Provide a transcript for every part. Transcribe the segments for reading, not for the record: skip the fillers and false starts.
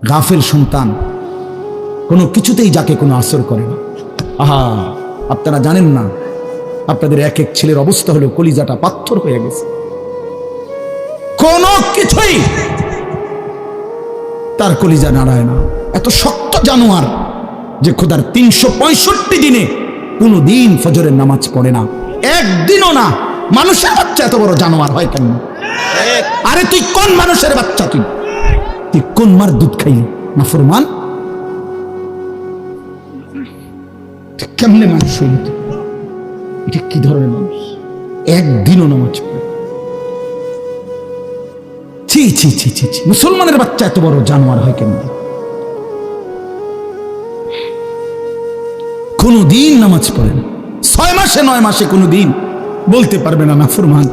গাফেল সন্তান কোনো কিছুতেই যাকে কোনো আসর করে না। আহা, আপনারা জানেন না, আপনাদের এক এক ছেলের অবস্থা হলো কলিজাটা পাথর হয়ে গেছে। কোনো কিছুই তার কলিজা নাড়ায় না। এত শক্ত জানোয়ার যে খোদার 365 দিনে কোনো দিন ফজরের নামাজ পড়ে না, একদিনও না। মানুষের বাচ্চা এত বড় জানোয়ার হয় কেন? আরে তুই কোন মানুষের বাচ্চা? তুই কোন মার দুধ খাইলি? নাফরমান। কেমনে মানুষ হইল? এটা কি ধরনের মানুষ? একদিনও নামাজ পড়ে? ছি ছি ছি ছি ছি, মুসলমানের বাচ্চা এত বড় জানোয়ার হয় কেন? কোনদিন নামাজ পড়ে না, 6 মাসে 9 মাসে কোনদিন বলতে পারবে না নাফরমান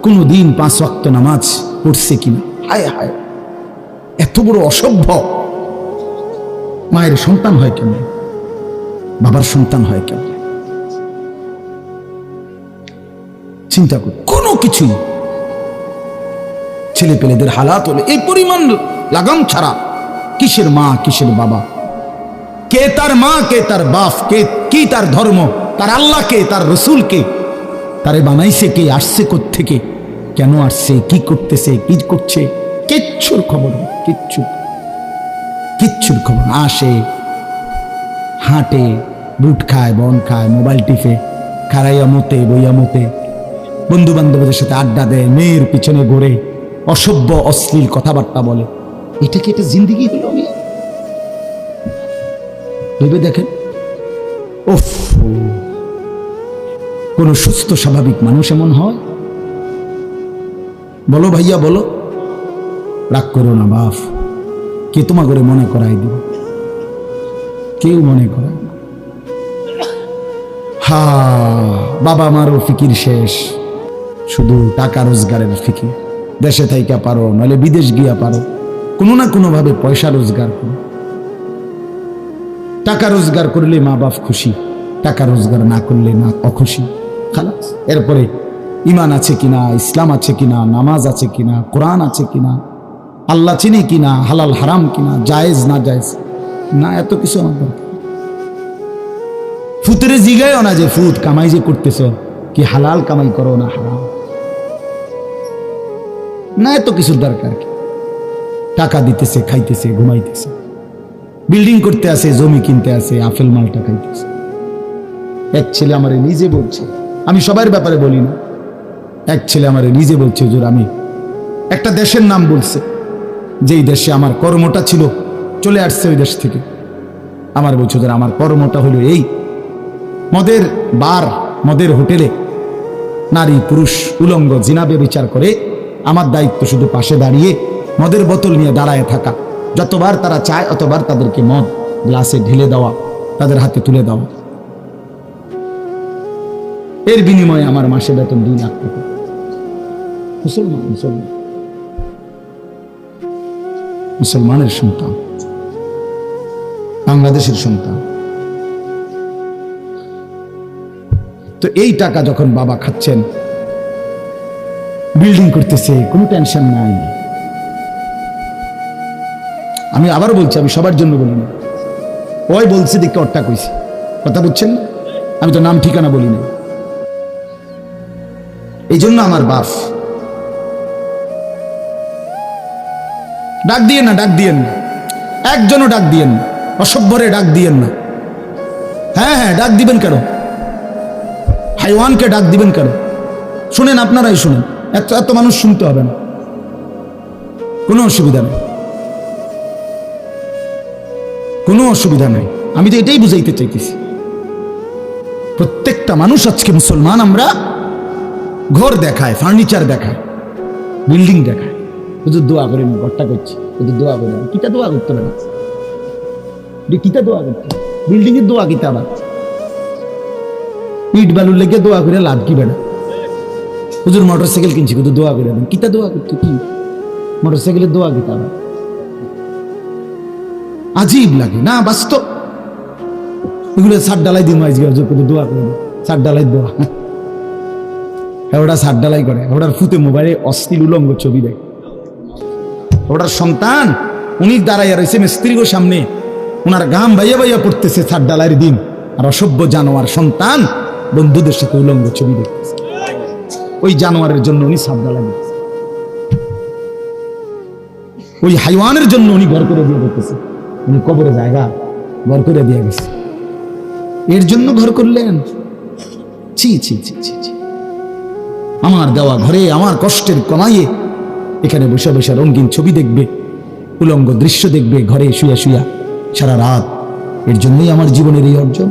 কোনদিন 5 ওয়াক্ত নামাজ পড়ছে কিনা। হায় হায়, এত বড় অসভ্য। মায়ের সন্তান হয় কেন? বাবার সন্তান হয় কেন? চিন্তা কর। কোনো কিছুই ছেলে পেলেদের হালাত হলে এই পরিমাণ লাগাম ছাড়া কিসের মা কিসের বাবা, কে তার মা কে তার বাপ, কে কি তার ধর্ম, তার আল্লাহ কে, তার রসুল কে, তারে বানাইছে কে, আসছে কোত্থেকে, কেন আসছে, কি করতেছে, কি করছে, কিচ্ছুর খবর নেই। কিচ্ছুর খবর। আসে, হাঁটে, বুট খায়, বন খায়, মোবাইল টিপে, খারাইয়া মতে, বইয়া মতে, বন্ধু বান্ধবদের সাথে আড্ডা দেয়, মেয়ের পিছনে ঘোরে, অসভ্য অশ্লীল কথাবার্তা বলে। এটা কি এটা জিন্দিগি হলো? ভেবে দেখেন। ওফ, কোন সুস্থ স্বাভাবিক মানুষ এমন হয়? বলো ভাইয়া, বলো। রাগ করো না বাপ, কে তোমা করে মনে করাই দিব? কেউ মনে করায় না। হা, বাবা মারও ফিকির শেষ, শুধু টাকা রোজগারের ফিকির। দেশে থাইকা পারো, নাহলে বিদেশ গিয়া পারো, কোনো না কোনো ভাবে পয়সা রোজগার করো। টাকা রোজগার করলে মা বাপ খুশি, টাকা রোজগার না করলে না অখুশি। খালাস। এরপরে ইমান আছে কিনা, ইসলাম আছে কিনা, নামাজ আছে কিনা, কোরআন আছে কিনা, আল্লাহ চিনি কিনা, হালাল হারাম কিনা, জায়েজ না জায়েজ না, এত কিছু আমার দরকার। ফুতেরে জিগায়ও না যে ফুত কামাই যে করতেছ কি হালাল কামাই করো না হারাম, না, এত কিছুর দরকার কি? টাকা দিতেছে, খাইতেছে, ঘুমাইতেছে, বিল্ডিং করতে আসে, জমি কিনতে আসে, আপেল মালটা খাইতেছে। এক ছেলে আমারে নিজে বলছে, আমি সবার ব্যাপারে বলি না, এক ছেলে আমারে নিজে বলছে, হুজুর আমি একটা দেশের নাম বলছে, যেই দেশে আমার কর্মটা ছিল, চলে আসছে ওই দেশ থেকে। আমার বলছে, হুজুর আমার কর্মটা হলো এই, মদের বার, মদের হোটেলে নারী পুরুষ উলঙ্গ জিনা ব্যভিচার করে, আমার দায়িত্ব শুধু পাশে দাঁড়িয়ে মদের বোতল নিয়ে দাঁড়ায় থাকা, যতবার তারা চায় অতবার তাদেরকে মদ গ্লাসে ঢেলে দেওয়া, তাদের হাতে তুলে দেওয়া। এর বিনিময়ে আমার মাসে বেতন 2 লাখ টাকা। মুসলমান, মুসলমান, মুসলমানের সন্তান, বাংলাদেশের সন্তান। তো এই টাকা যখন বাবা খাচ্ছেন, বিল্ডিং করতেছে, কোনো টেনশন নাই। আমি আবার বলছি, আমি সবার জন্য বলি না, ওই বলছে দেখতে অট্টা কইছি, কথা বুঝছেন? আমি তো নাম ঠিকানা বলি না। এই জন্য আমার বাপ, ডাক দিয়েন না, ডাক দিয়েন না, একজনও ডাক দিয়েন না, অসভ্যরে ডাক দিয়েন না। হ্যাঁ হ্যাঁ, ডাক দিবেন কেন? হাইওয়ানকে ডাক দিবেন কেন? শুনেন, আপনারাই শুনেন, এত এত মানুষ শুনতে হবে না, কোনো অসুবিধা নেই, কোনো অসুবিধা নেই। আমি তো এটাই বুঝাইতে চাইতেছি, প্রত্যেকটা মানুষ আজকে মুসলমান। আমরা ঘর দেখায়, ফার্নিচার দেখায়, বিল্ডিং দেখায়, শুধু দোয়া করে ঘরটা করছি, শুধু দোয়া করে। কিতা দোয়া করতে হবে না, কিতা দোয়া করতে, বিল্ডিং এর দোয়া কিতা, আবার ইট বালুর লেগে দোয়া করে লাভ কি বেড়া? হুজুর মোটরসাইকেল কিনছি, কিন্তু দোয়া করে দেন, কিতা দোয়া করতে, কি মোটরসাইকেলের দোয়া কিতা? আবার আজীব লাগে না? বাস্তব এগুলো সার ডালাই দিন, দোয়া করে সার ডালাই দোয়া। ওটা সার ডালাই করে, ওটার ফুতে মোবাইলে অশ্লীল উলঙ্গ ছবি দেয়, ওটার সন্তান উনি দাঁড়াইয়া রয়েছে মিস্ত্রির সামনে, ওনার গাম ভাইয়া ভাইয়া পড়তেছে ছাদ ডালার দিন, আর অসভ্য জানোয়ার সন্তান বন্ধুদের সাথে উলঙ্গ ছবি দেখতেছে। ওই জানোয়ারের জন্য উনি ছাদ ডালা দিতেছে, ওই হাইওয়ানের জন্য উনি ঘর করে দিয়ে দেখতেছে। উনি কবরে জায়গা ঘর করে দিয়ে গেছে, এর জন্য ঘর করলেন? ছি ছি ছি ছি ছি। আমার দেওয়া ঘরে আমার কষ্টের কমাইয়ে এখানে বসে বসে রঙিন ছবি দেখবে, উলঙ্গ দৃশ্য দেখবে ঘরে শুয়া শুয়া সারা রাত। এর জন্যই আমার জীবনের এই অর্জন,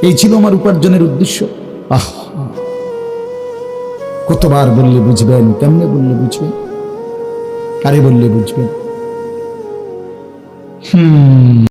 এই ছিল আমার উপার্জনের উদ্দেশ্য। আহ, কতবার বললে বুঝবেন, কেমনে বললে বুঝবেন, কারে বললে বুঝবেন?